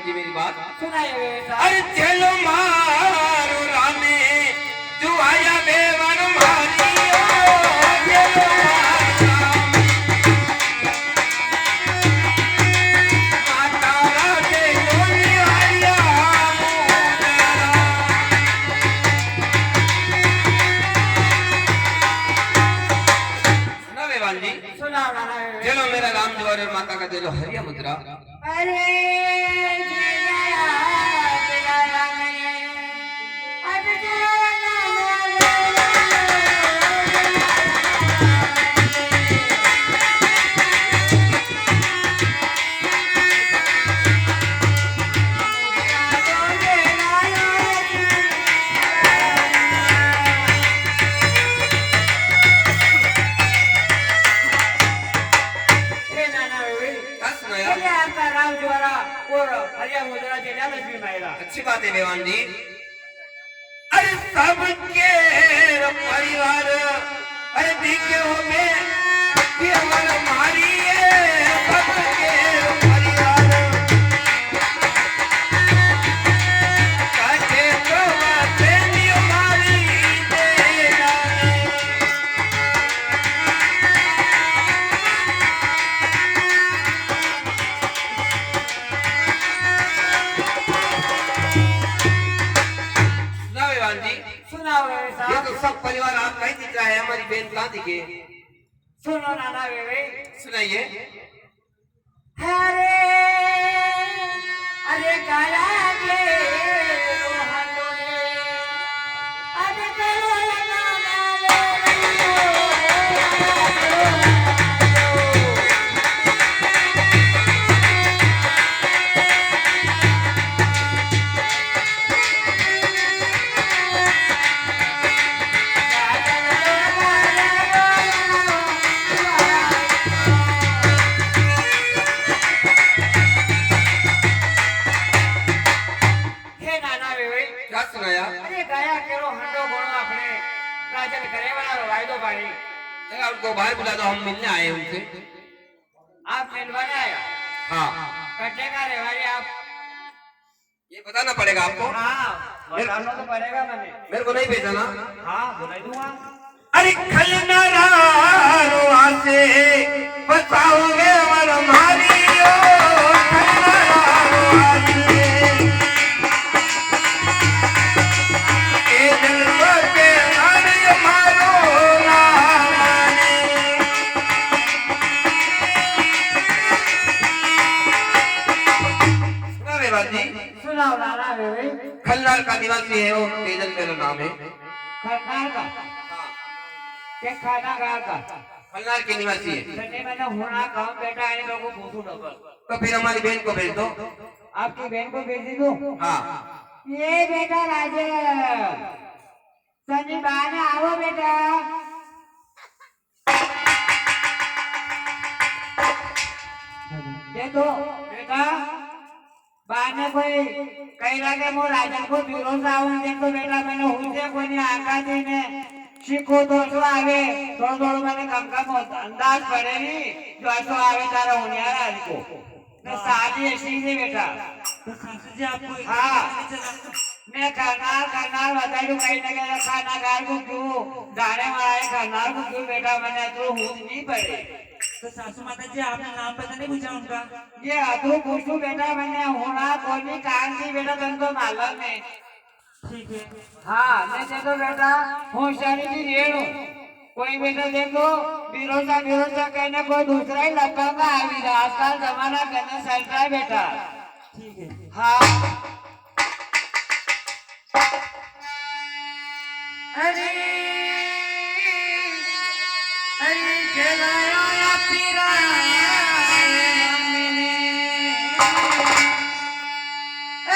मेरी बात अरे चलो मारो रामे तू आया बेवर मारियो माता राधे जोनी आया सुना बेवाल जी सुना चलो मेरा राम द्वार और माता का दे लो हरिया मुद्रा अरे अच्छी बात है बेवान जी अरे सबके परिवार अरे दिखे हो में हमारी सबके परिवार काटे तो प्रेमी हमारी ये तो सब परिवार आपका ही दिख रहा है हमारी बहन कहाँ दिखे सुनो नाना बेबे सुनाइए अरे अरे काला के उनको बाहर बुला दो हम मिलने आए उनसे आप मिलवाने आए हाँ कट्टे का रेवाड़ी आप ये बताना पड़ेगा आपको हाँ बताना तो पड़ेगा मैंने मेरे को नहीं भेजना हाँ बुला दूंगा अरे खलनारा से बताओगे और मारियो खलनार का निवासी है वो तेजल मेरा नाम है खलनार का के खानागार का खलनार के निवासी है सने मैंने होना काम बेटा इन लोगों को पूछू डबल तो फिर हमारी बहन को भेज दो आपकी बहन को भेज दूं हाँ ये बेटा राजे सनी बहाने आओ बेटा देखो बेटा बाने कोई कई लागे मो राजन को विरोध आऊं देखो बेटा मैंने हुसे कोनी आका देने सीखो तो जो आवे थोड़ा थोड़ा मैंने कम अंदाज पड़े नहीं जो ऐसा आवे तारा होनियारा आज को न शादी ऐसी है बेटा तो सासू जी आपको हाँ। नहीं चला मैं करनार बताड़ू कहीं ना कहीं खाना गार को क्यों दाने वाला करनार को क्यों बेटा मैंने तो हुज नहीं पड़े। तो सासू माता जी आपने नाम पता नहीं पूछा उनका ये अतु पूछू बेटा मैंने होना कोई काम की बेटा तुमको मालूम है। ठीक है हाँ मैं देखो बेटा होशियारी की रेणु कोई बेटा देखो बिरोसा कहने कोई दूसरा ही लपका आवी रहा आजकल जमाना करने चल रहा है बेटा। ठीक है हाँ अरे अरे जलाया पीरा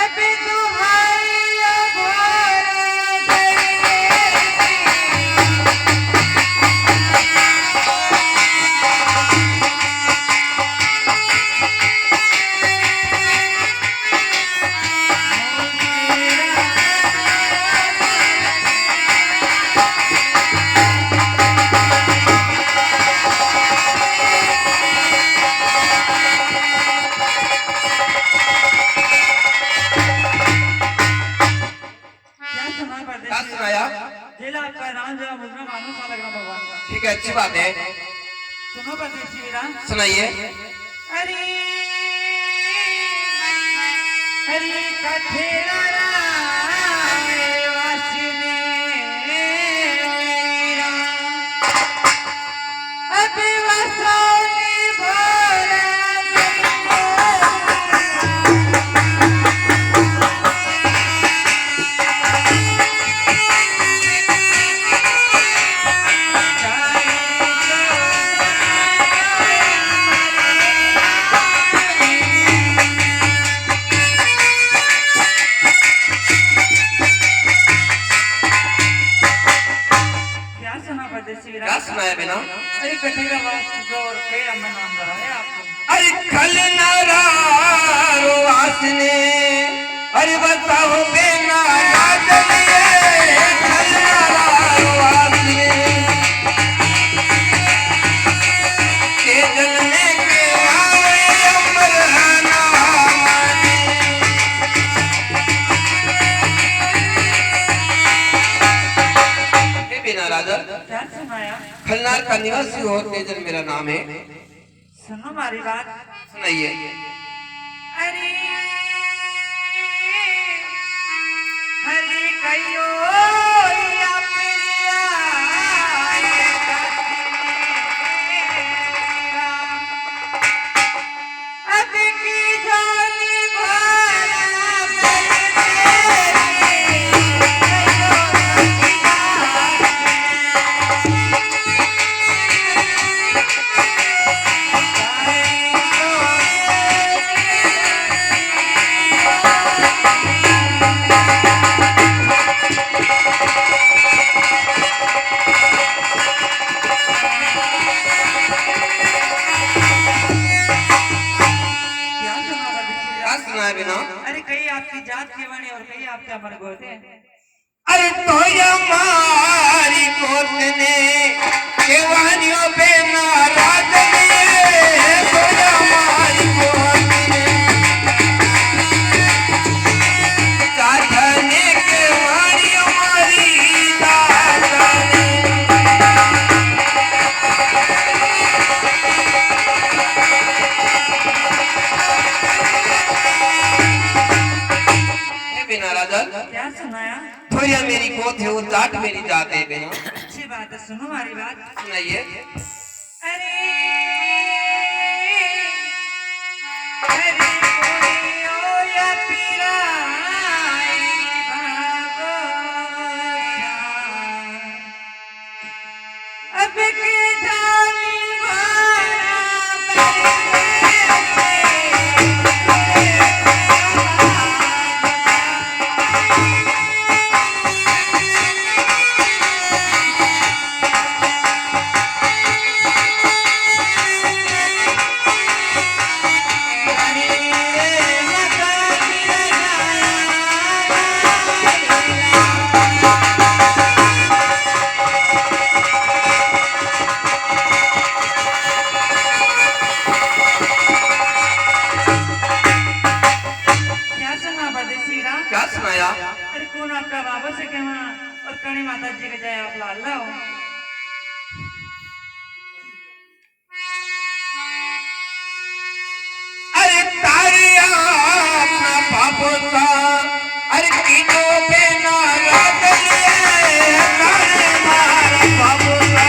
अबे तुम्हारी क्या सुना क्या परदेसी सुनाया? जेला आपका नाम जरा मुझमें मानो सा लग रहा भगवान का ठीक है, अच्छी बात है, सुनो परदेसी वीरा सुनाइए। अरे अरे कठेरा राय वासिने वीरा अबे वसौली भोरा क्या सुना परदेसी वीरा क्या सुनाया बिना? अरे कठेरा वास जो और कई अम्मा नाम रहा है आपको अरे खल नारो आसने, अरे बताओ बेना राजनिए, खल नारो आसने के जलने के आए अमर नामाने। हे बिना राजा, क्या सुनाया खलनार का निवासी और तेजल मेरा नाम है, सुनो हमारी बात सुनाइए। अरे हरी कयो या प्रिया ये कठेरा अब की झोली भरा क्या सुना परदेसी क्या सुनाया बिना? अरे कई आपकी जात के बने और कई आपके अमर गोते हैं अरे तो हमारी कोत ने केवानियों पे नाराज लिए, तो हमारी कोत ने साधने केवानियों हमारी दाताने। हे बिना राजा, क्या सुनाया थोड़ा मेरी कोत है वो जाट मेरी जात है बिना, अच्छी बात है सुनो हमारी बात सुनाइए। अरे अरे कोई या पीरा भागो अब के जानी मारा से के वहाँ और कणी माता जी के जय आप लाल लो अरे तारिया अपना बाबू सा अरे कीनो पे ना रात लिए तारे मारा बाबू सा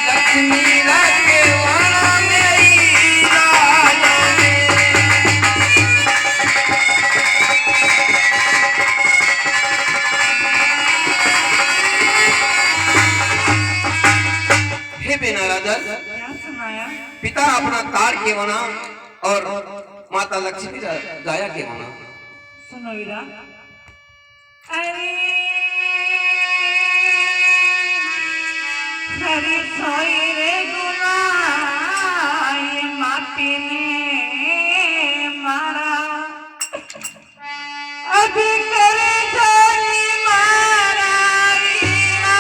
लक्ष्मी राके वाला मेरी लाल हे बिना राजन क्या सुनाया पिता अपना तार के वना और माता लक्ष्मी गाया के वना सुनो वीरा अरे हरी सोई रे गुनाई माटी ने मारा अभी करे जानी मारा वीरा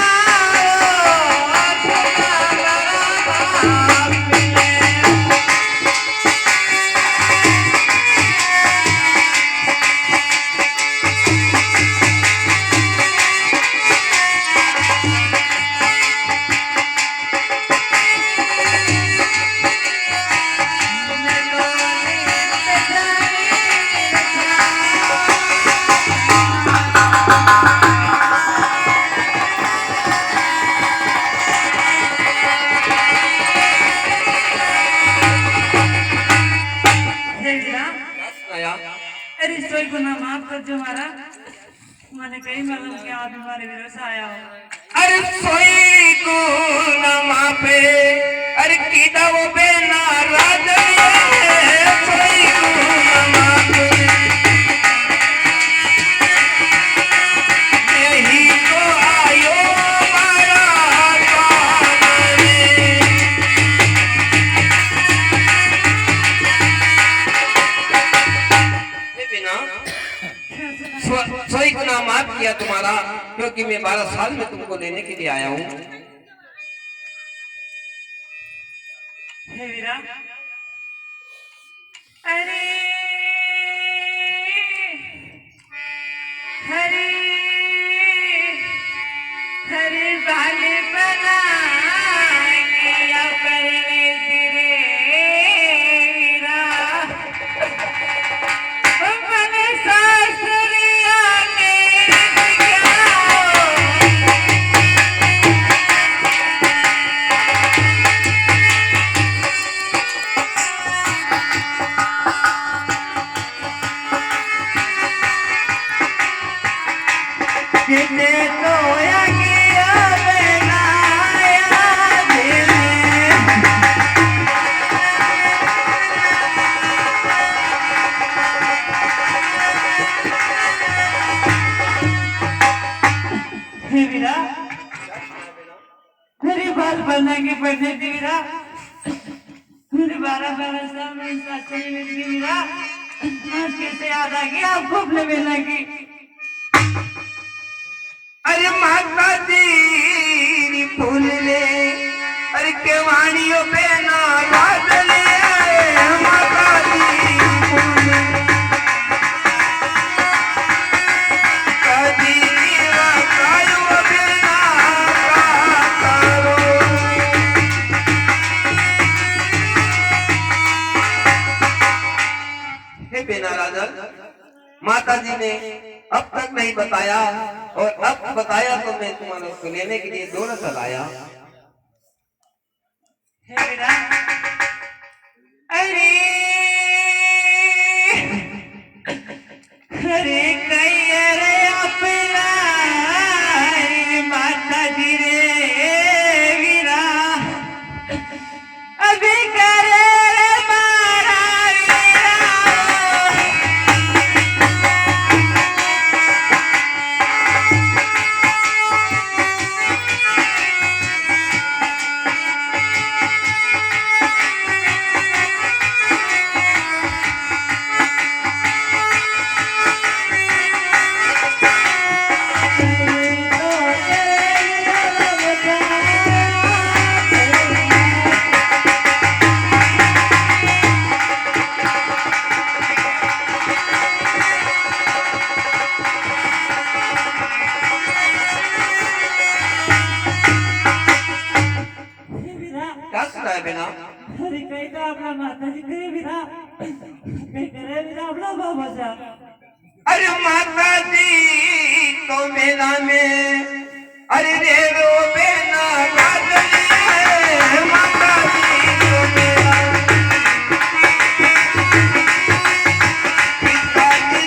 अरे सोई गुना माफ कर जो हमारा मैंने कई मालूम कि आप हमारे विरोध से आया हो अरे सोई को नमा पे अरे कीदा वो पे नाराज है सोई को नमा पे यही तो आयो मारा काने ये बिना सोई गुना माफ किया तुम्हारा क्योंकि मैं 12 साल में तुमको लेने के लिए आया हूँ हे वीरा अरे हरी हरी बाले बना किया करने तेरे वीरा अपने सासरिया में क्या कितने सोया किया बनाया दिल हे वीरा मेरी बात बनना की पड़ने थी वीरा मेरे 12 साल में सासरी में थी वीरा आज कैसे याद आ गया आपको अपने मिलने की अरे माता तेरी फूल ले अरे केवाड़ियों पे नाराज ले माता तेरी फूल कदी कायो बिना का करो हे बिना राजा माता जी ने अब तक नहीं बताया और अब बताया तो मैं तुम्हारे उसको लेने के लिए दौड़ चलाया हे वीरा अरे अरे कई अरे अपना माता जी रे वीरा अभी करे रे मारा वीरा अरे काही तर आपला माताजी करे विरा काही करे विरा आपला बाबाचा अरे माता जी तो मेला में अरे रे रो बेना लाडली माता जी तो मेला पिता जी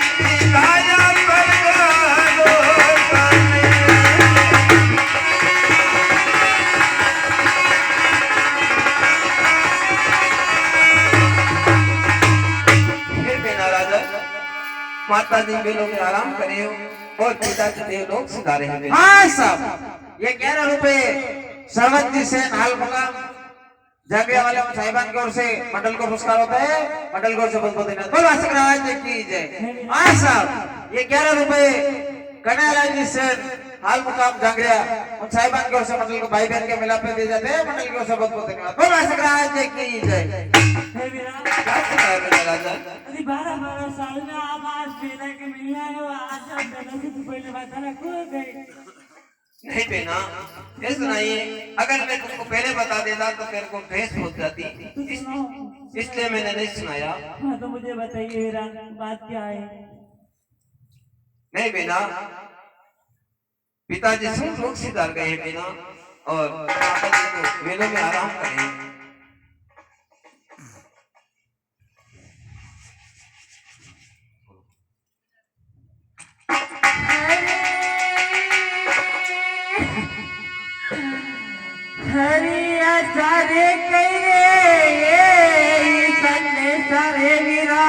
लाया कर दो फिर बेना राजा माता जी बेलों में आराम करे और पिताजी देव लोग सिधारे हैं। हाँ साहब ये 11 रुपए सरवत जी से हाल मुकाम जागरिया वाले साहिबान की ओर से मंडल को पुरस्कार होता है। मंडल की ओर से बहुत बहुत धन्यवाद। बोल वासक राज जी की जय। हाँ साहब ये 11 रुपए कन्हैयालाल जी से हाल मुकाम जागरिया उन साहिबान की ओर से मंडल को भाई बहन के मिलाप पे दिए जाते हैं। मंडल की ओर से बहुत बहुत धन्यवाद। बोल वासक राज जी की जय। हे विरा क्या सिखाया मेरा राजा? अरे 12 साल में आप आज बेला के मिलने आए हो आज आप बेला से तू पहले बताना कौन गए नहीं बेना ये सुनाइए अगर मैं तुमको पहले बता देता तो तेरे को ठेस पहुंच जाती इसलिए मैंने नहीं सुनाया। हाँ तो मुझे बताइए विरा बात क्या है नहीं बेना पिताजी सब लोग सिधार गए हैं बेना और माताजी को मेलों में आराम करें। हरिया सारे कई रे सन्ने सारे वीरा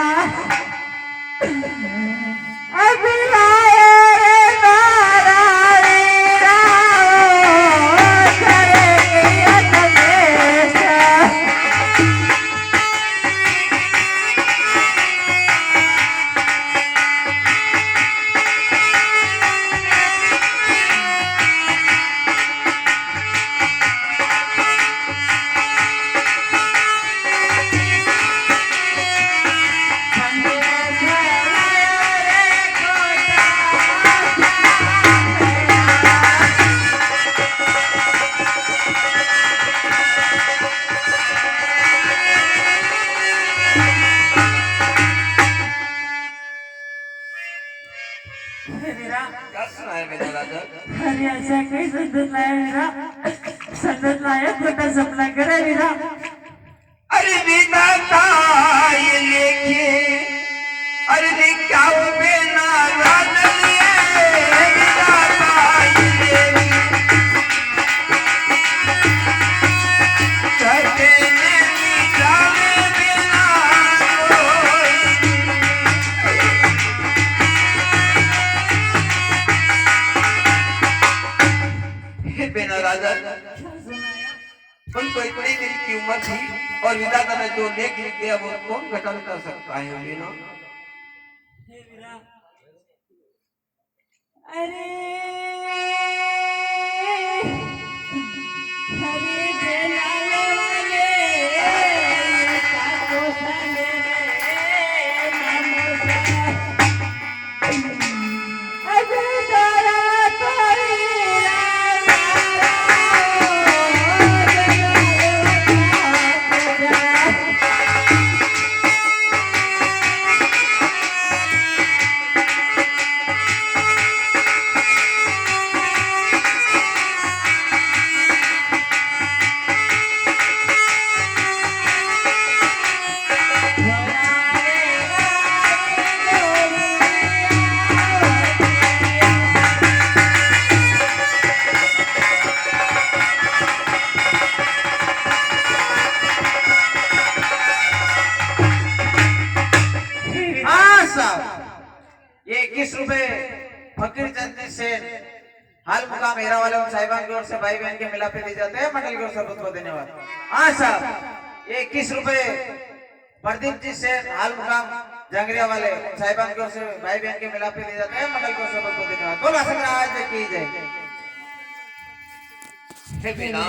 अभी आए रे नारा वीरा सारे कई सन्ने क्या सुनाया मेरा राजा? अरे ऐसा काही संदत नाही वीरा संदत नाही खोटा सपना करे वीरा अरे विधाता ये लेके अरे क्या वो बेना लाडली विधाता ये लेके कहते नहीं जाने बिना कोई बेना राजा उनको इतनी दिन की उम्र थी और विधाता ने जो नेक लिख दिया वो कौन घटन कर सकता है बेना? हे वीरा अरे हरे बेलाले वाले काको साले रे नामो सा अबे तारा तारी हाँ साहब ये 21 रुपए फकीर चंद जी से हाल मुकाम हेरा वाले उन साहिबान की ओर से भाई बहन के मिलाप पे दिए जाते हैं। मंडल की ओर से बहुत बहुत धन्यवाद। हाँ साहब ये 21 रुपए प्रदीप जी से हाल मुकाम जंगरिया वाले उन साहिबान की ओर से भाई बहन के मिलाप पे दिए जाते हैं। मंडल की ओर से बहुत बहुत धन्यवाद। बोल वासक राज जी की जय। हे बेना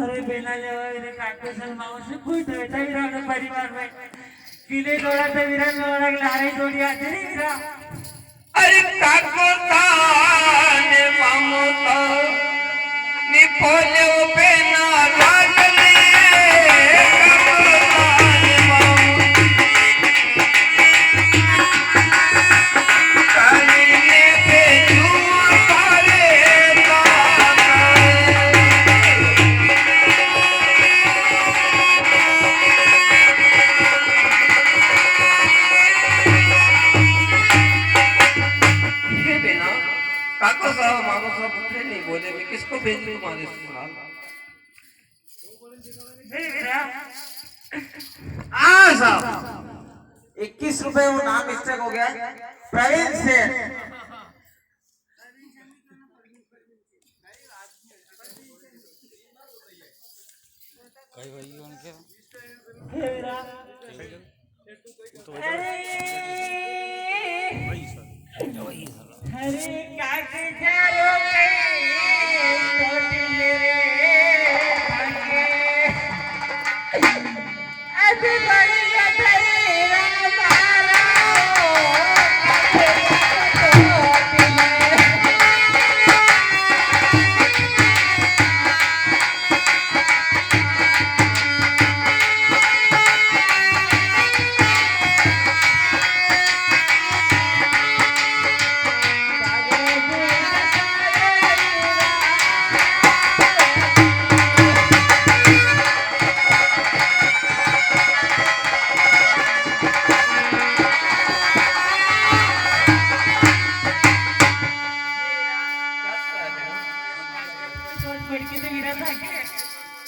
अरे बेला जेव्हा रे काटे सन मावशी खूप ठेवता विराने परिवार में किले डोळा तर विरान लागला अरे जोडी आते रे विरा अरे काको ताने मामो तो निपोले बेना लाडली भेज तुम्हारे ससुराल। हाँ साहब, 21 रुपए वो नाम मिस्टेक हो गया, प्रवीण सेठ। अरे काके जारो के छोटी मेरे भागे अभी बड़ी तेरा मारा छोटी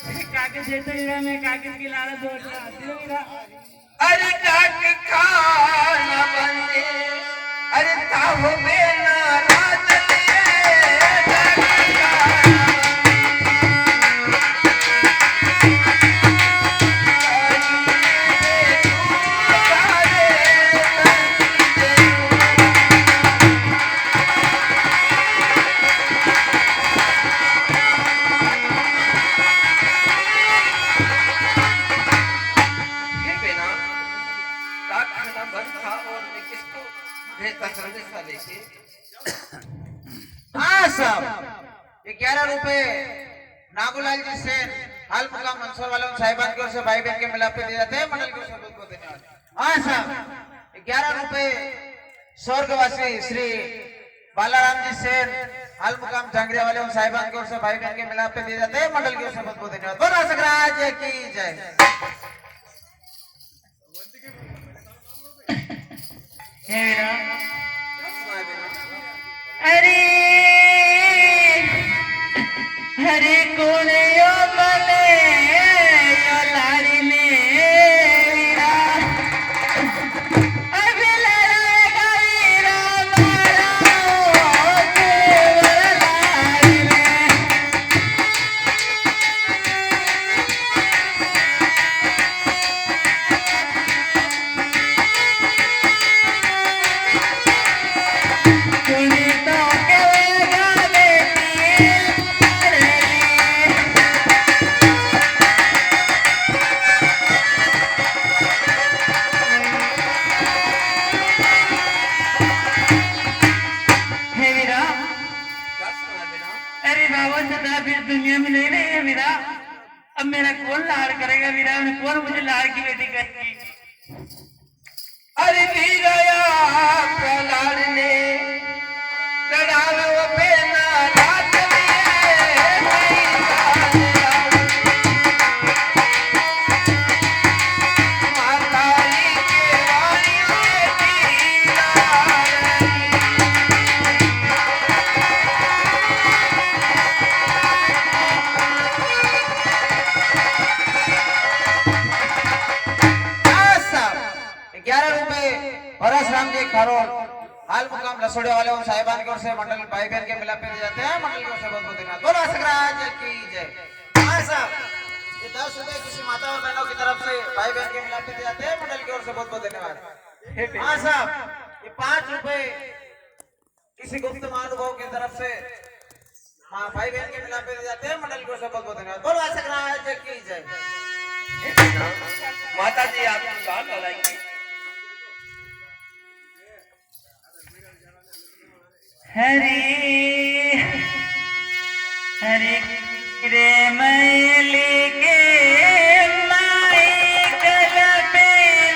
मेरे काके देते हीरा में काके की लाला जोड़ रहा दिलो हीरा अरे डाक खाना बंदे अरे ताहो बेना रात लिए डाक खाना ये बेना डाक खाना बंद था और मैं किसको भेजता संदेशा लेके। हाँ साहब, 11 रुपए नागुलाल जी सेन हाल मुकाम मंसूर वालों साहिबान की ओर से भाई बहन के मिलाप पे दिए जाते हैं, मंडल की ओर से बहुत बहुत धन्यवाद। हाँ साहब, 11 रुपए स्वर्गवासी श्री बालाराम जी सेन हाल मुकाम झांगरिया वाले साहिबान की ओर से भाई बहन के मिलाप पे दिए जाते हैं, मंडल की ओर से बहुत बहुत धन्यवाद। बोलो सकराज की जय। हे वीरा अरे हरे कोने यो बने यो लाड़ी ने वीरा अभी लड़ाएगा वीरा मारा देवर लाड़ी में सुनीता के गाने हे वीरा क्या सुना बेना? अरे बाबा सदा फिर दुनिया में नहीं रहे वीरा अब मेरा कौन लाड़ करेगा वीरा कौन मुझे लाड़ की बेटी करेगी अरे वीरया प्रलाड़ ने लड़ावे बेना रात माताई के वाणी हाँ साहब, 11 रुपए परशुराम जी खारोल हाल मुकाम लसोड़े वाले साहिबान की ओर से मंडल भाई बहन के मिलाप पे दिए जाते हैं, मंडल की ओर से बहुत बहुत धन्यवाद। बोलो सकराज की जय। हाँ साहब, ये 10 रुपए किसी माता और बहनों की तरफ से भाई बहन के मिलाप पे दिए जाते हैं, मंडल की ओर से बहुत बहुत धन्यवाद। हाँ साहब, ये 5 रुपए किसी गुप्त महानुभाव की तरफ से भाई बहन के मिलाप पे दिए जाते हैं, मंडल की ओर से बहुत बहुत धन्यवाद। बोलो सकराज की जय। माता जी आपको गान लगाएंगे। हरे हरे रे मैली के माई कला पे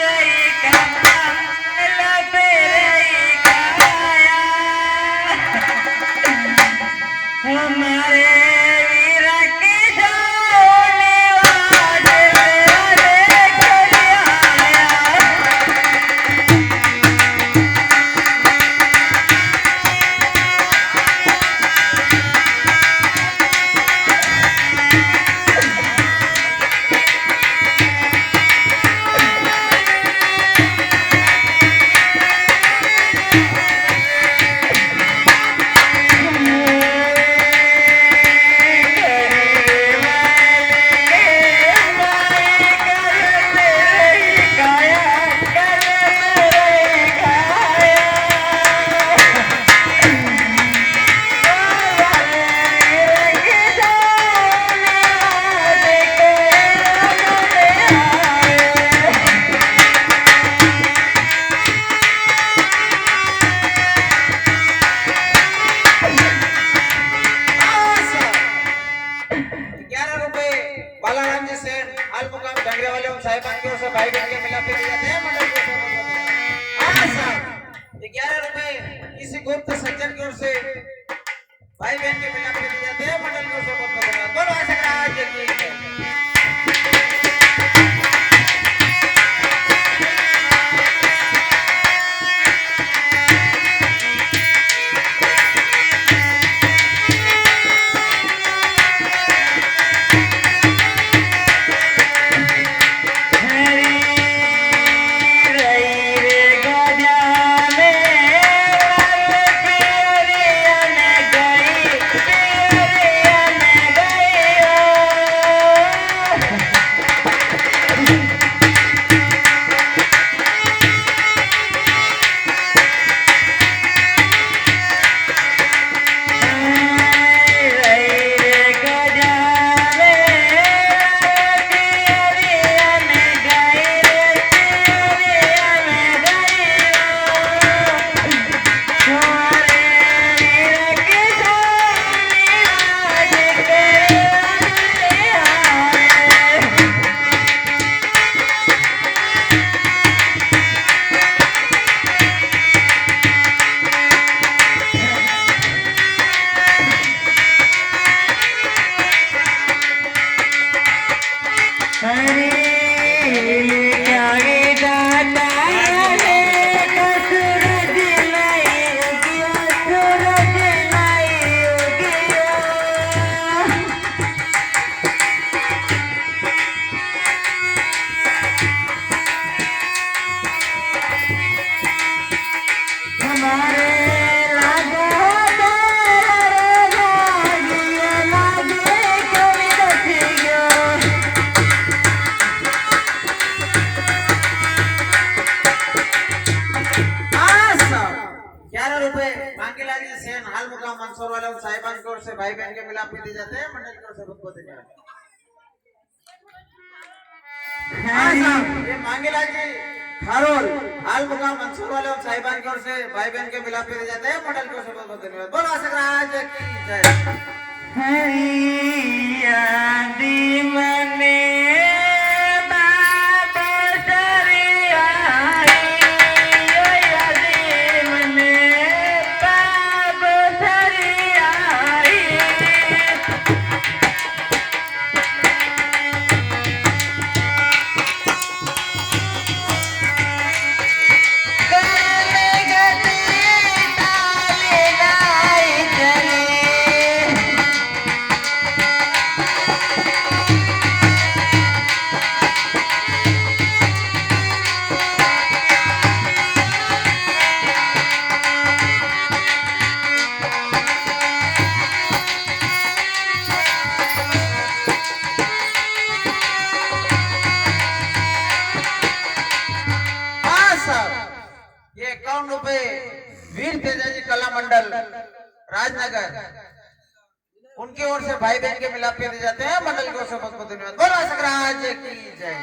रही कला पे रही काया हमारे वीरा की जाने वाले देख आया हाल मुकाम डंगरे वाले उन साहिबान की ओर से भाई बहन के मिला पे दिए जाते हैं मंडल की ओर से बहुत बहुत धन्यवाद। हाँ साहब 11 रुपए किसी गुप्त सज्जन की ओर से भाई बहन के मिला पे दिए जाते हैं मंडल की ओर से बहुत बहुत धन्यवाद। बोलो असगराज की जय। मंसूर वाले साहिबान की ओर से भाई बहन के मिलाप भी दिए जाते हैं मंडल की ओर से बहुत बहुत धन्यवाद। ये मांगेलाल जी खारोल हाल मुकाम मंसूर वाले साहिबान की ओर से भाई बहन के मिलाप भी दिए जाते हैं मंडल की ओर से बहुत बहुत धन्यवाद। बोलो असगराज की जय। ये 51 रुपए वीर तेजाजी कला मंडल राजनगर उनकी ओर से भाई बहन के मिलाप दिए जाते हैं मंडल की ओर से बहुत बहुत धन्यवाद। बोलो असगराज की जय।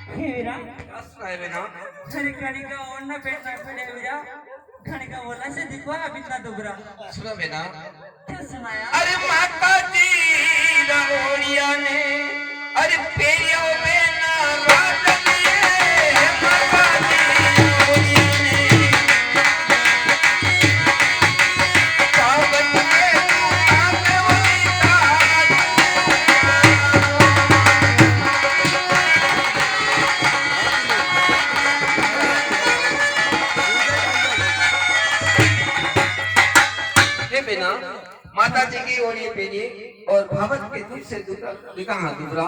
काय रे ना कणिका ओढ़ना पहनना पड़े वीरा कणिका बोला से दिखवा अब इतना दुबरा सुनो बेना क्या सुनाया अरे माता जी रहोड़िया ने अरे पेरियो बेना रात लिए माता जी रहोड़िया ने कागज में आके वही हे बेना माता जी की ओढ़ी पहनिए और भावत के दिल से दुबरा